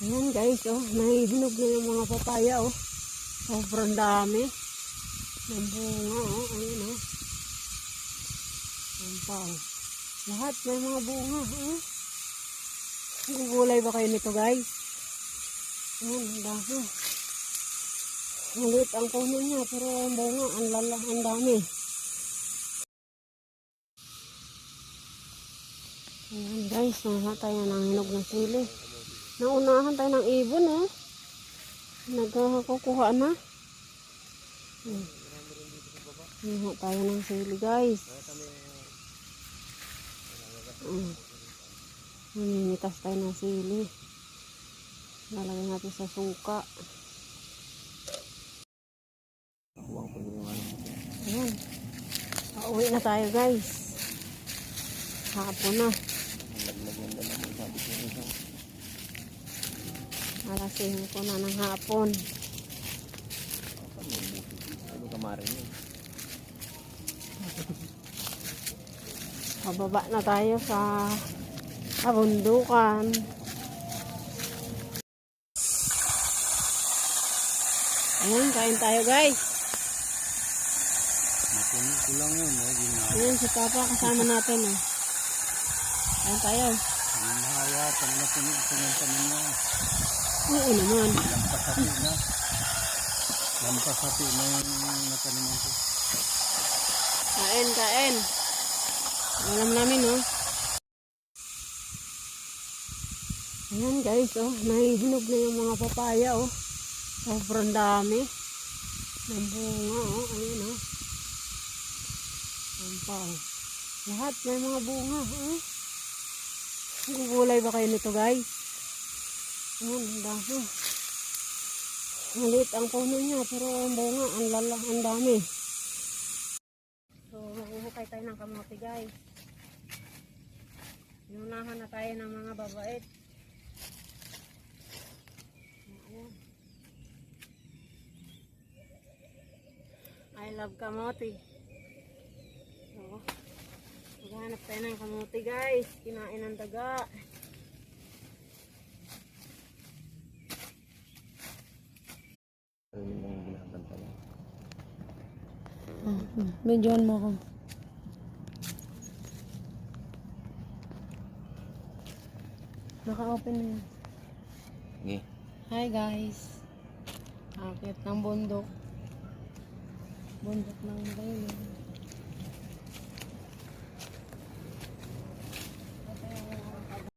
Ayan guys, oh, nahihinog na yung mga papaya, oh. Sobrang dami ng bunga, oh. Ayan, oh. Ayan pa, oh. Lahat may mga bunga, oh. Gugulay ba kayo nito guys? Ayan, ang dami. Maliit ang puno niya, pero ang bunga, ang dami. Ayan guys, naha tayo ng hinog ng sili. Naunahan tayo ng ibon, oh. Nagkukuha na. Naha tayo ng sili guys. Namimitas tayo ng sili. Lalagay natin sa suka. Ayan. Pauwi na tayo guys. Hapon na. Alas 5 na ng hapon. Pababa na tayo sa kabundukan. Ayan, kain tayo guys. Kulang yun, ayan, si Papa kasama natin. Eh. Kain tayo. Mahayatan na pumunta ninyo. Oo naman. Lampasapi na yung nataniman ko. Kain, kain. Alam namin, oh. Ayan guys, oh. Nahihinog na yung mga papaya, oh. Sobrang dami ng bunga, oh. Ayan, oh. Ayan pa, oh. Lahat may mga bunga, oh. Gugulay ba kayo nito guys? Ayan, ang dami. Maliit ang puno niya, pero ang bunga, ang dami. So, mahuhukay tayo ng kamote guys. Inunahan na tayo ng mga babait. Ayan. I love kamote. So, maghanap tayo ng kamote guys. Kinain ng daga. Medyoan mo ako. Naka-open na yun. Okay. Hi guys. Akit ng bundok. Bundok ng Magayon.